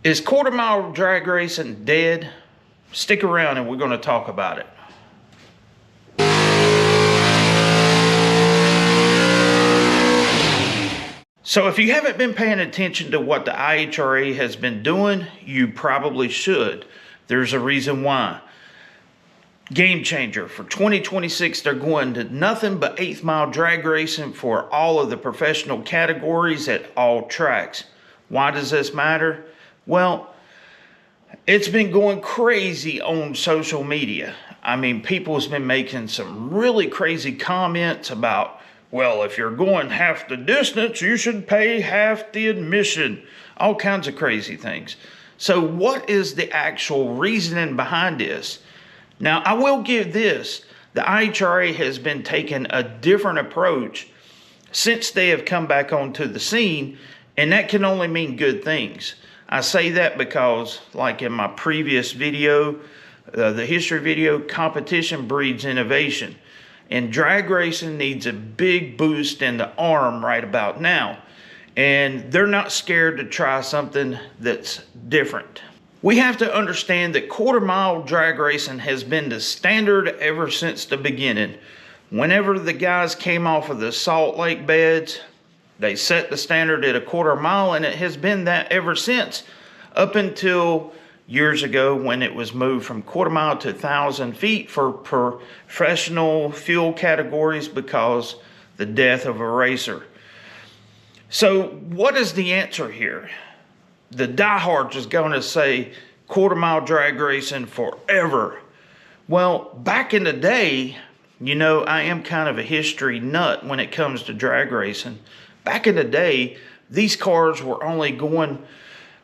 Is quarter mile drag racing dead? Stick around and we're going to talk about it. So if you haven't been paying attention to what the IHRA has been doing, you probably should. There's a reason why. Game changer. For 2026, they're going to nothing but 8th mile drag racing for all of the professional categories at all tracks. Why does this matter? Well, it's been going crazy on social media. I mean, people's been making some really crazy comments about, well, if you're going half the distance, you should pay half the admission. All kinds of crazy things. So what is the actual reasoning behind this? Now, I will give this. The IHRA has been taking a different approach since they have come back onto the scene, and that can only mean good things. I say that because, like in my previous video, the history video, competition breeds innovation. And drag racing needs a big boost in the arm right about now. And they're not scared to try something that's different. We have to understand that quarter mile drag racing has been the standard ever since the beginning. Whenever the guys came off of the Salt Lake beds, they set the standard at a quarter mile, and it has been that ever since, up until years ago when it was moved from quarter mile to 1,000 feet for professional fuel categories because the death of a racer. So what is the answer here? The diehards is going to say quarter mile drag racing forever. Well, back in the day, you know, I am kind of a history nut when it comes to drag racing. Back in the day, these cars were only going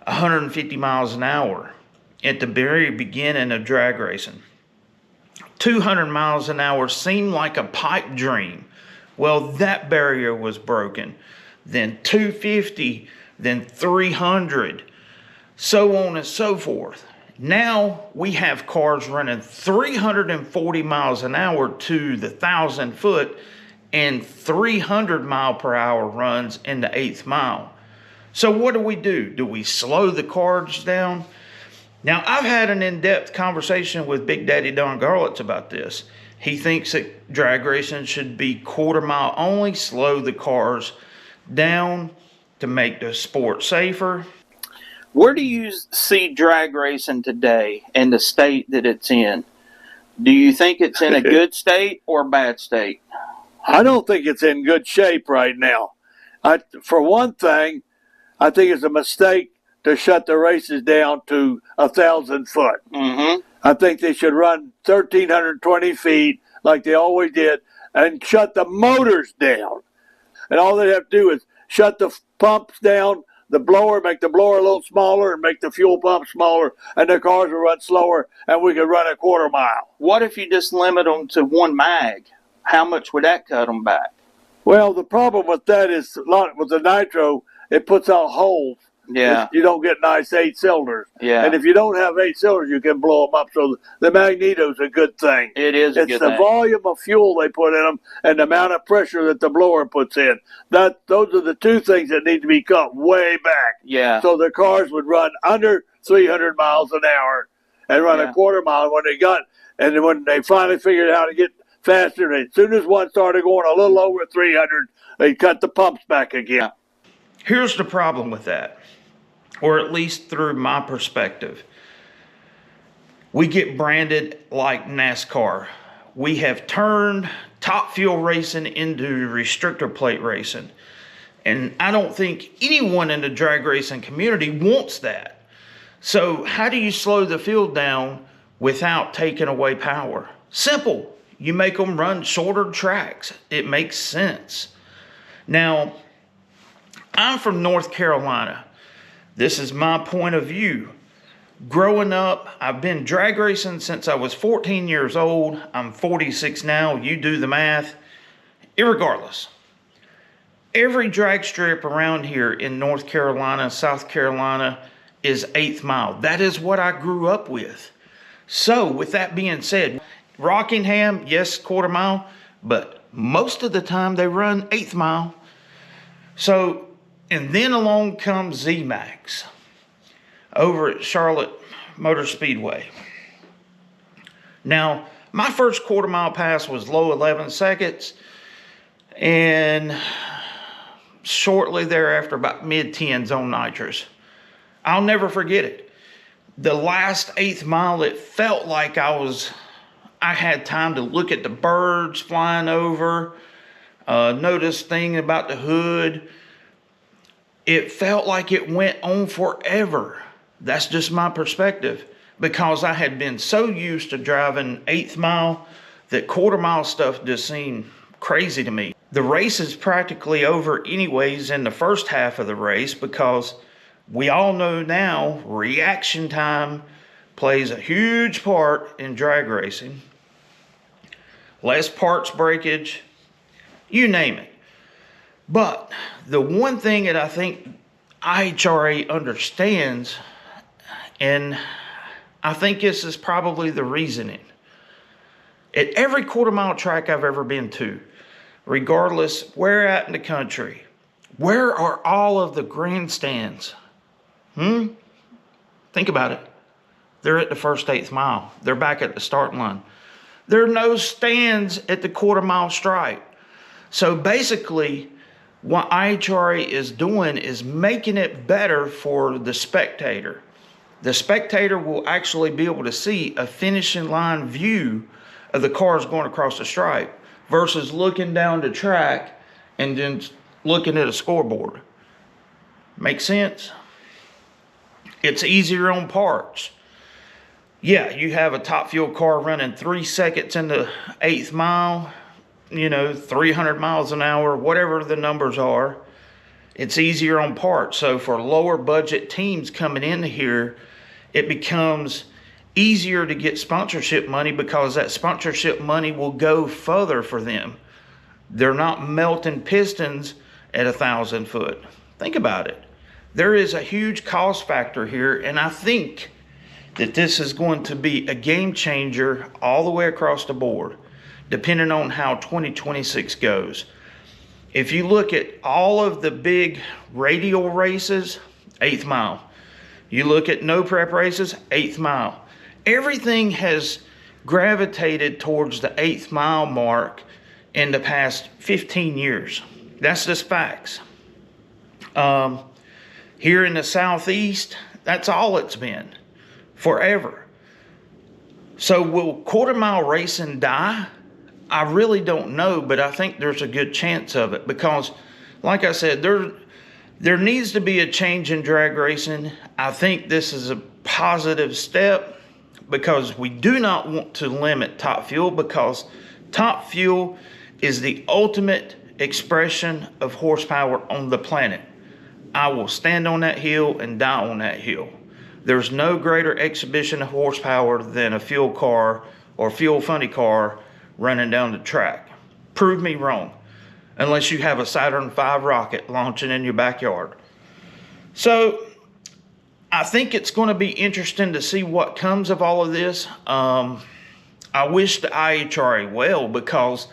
150 miles an hour at the very beginning of drag racing. 200 miles an hour seemed like a pipe dream. Well, that barrier was broken. Then 250, then 300, so on and so forth. Now we have cars running 340 miles an hour to the 1,000 foot and 300 mile per hour runs in the 8th mile. So what do? Do we slow the cars down? Now, I've had an in-depth conversation with Big Daddy Don Garlitz about this. He thinks that drag racing should be quarter mile only, slow the cars down to make the sport safer. Where do you see drag racing today and the state that it's in? Do you think it's in a good state or a bad state? I don't think it's in good shape right now. For one thing, I think it's a mistake to shut the races down to 1,000 foot. Mm-hmm. I think they should run 1,320 feet like they always did and shut the motors down. And all they have to do is shut the pumps down, the blower, make the blower a little smaller and make the fuel pump smaller, and the cars will run slower and we could run a quarter mile. What if you just limit them to one mag? How much would that cut them back? Well, the problem with that is with the nitro, it puts out holes. Yeah. You don't get nice 8 cylinders. Yeah. And if you don't have 8 cylinders, you can blow them up. So the magneto's a good thing. It is a good thing. It's the volume of fuel they put in them and the amount of pressure that the blower puts in. Those are the two things that need to be cut way back. Yeah. So the cars would run under 300 miles an hour and run a quarter mile and when they finally figured out how to get faster, as soon as one started going a little over 300, they cut the pumps back again. Here's the problem with that, or at least through my perspective. We get branded like NASCAR. We have turned top fuel racing into restrictor plate racing. And I don't think anyone in the drag racing community wants that. So how do you slow the field down without taking away power? Simple. You make them run shorter tracks. It makes sense. Now, I'm from North Carolina. This is my point of view. Growing up, I've been drag racing since I was 14 years old. I'm 46 now. You do the math. Irregardless, every drag strip around here in North Carolina, South Carolina is 8th mile. That is what I grew up with. So with that being said, Rockingham, yes, quarter mile, but most of the time they run 8th mile. So, and then along comes Z-Max. over at Charlotte Motor Speedway. Now, my first quarter mile pass was low 11 seconds, and shortly thereafter, about mid-10s on nitrous. I'll never forget it. The last 8th mile, it felt like I had time to look at the birds flying over, notice thing about the hood. It felt like it went on forever. That's just my perspective, because I had been so used to driving 8th mile that quarter mile stuff just seemed crazy to me. The race is practically over anyways in the first half of the race, because we all know now reaction time plays a huge part in drag racing. Less parts breakage, you name it. But the one thing that I think IHRA understands, and I think this is probably the reasoning, at every quarter mile track I've ever been to, regardless where at in the country, where are all of the grandstands? Think about it. They're at the first 8th mile. They're back at the starting line. There are no stands at the quarter mile stripe. So basically, what IHRA is doing is making it better for the spectator. The spectator will actually be able to see a finishing line view of the cars going across the stripe versus looking down the track and then looking at a scoreboard. Make sense? It's easier on parts. Yeah, you have a top fuel car running 3 seconds in the 8th mile, 300 miles an hour, whatever the numbers are. It's easier on parts. So for lower budget teams coming in here, it becomes easier to get sponsorship money, because that sponsorship money will go further for them. They're not melting pistons at 1,000 foot. Think about it. There is a huge cost factor here, and I think that this is going to be a game changer all the way across the board, depending on how 2026 goes. If you look at all of the big radial races, 8th mile. You look at no prep races, 8th mile. Everything has gravitated towards the 8th mile mark in the past 15 years. That's just facts. Here in the Southeast, that's all it's been forever. So will quarter mile racing die? I really don't know, but I think there's a good chance of it, because like I said, there needs to be a change in drag racing. I think this is a positive step, because we do not want to limit top fuel, because top fuel is the ultimate expression of horsepower on the planet. I will stand on that hill and die on that hill. There's no greater exhibition of horsepower than a fuel car or fuel funny car running down the track. Prove me wrong, unless you have a Saturn V rocket launching in your backyard. So I think it's going to be interesting to see what comes of all of this. I wish the IHRA well, because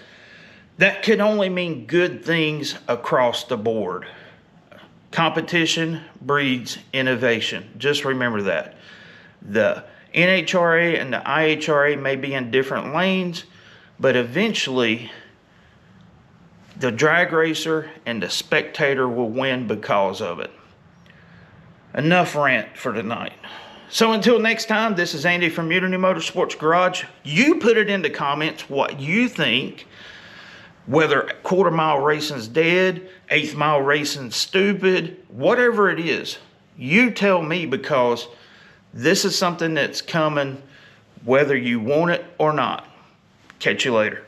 that can only mean good things across the board. Competition breeds innovation. Just remember that. The NHRA and the IHRA may be in different lanes, but eventually the drag racer and the spectator will win because of it. Enough rant for tonight. So until next time, this is Andy from Mutiny Motorsports Garage. You put it in the comments what you think, whether quarter mile racing's dead, 8th mile racing's stupid, whatever it is. You tell me, because this is something that's coming whether you want it or not. Catch you later.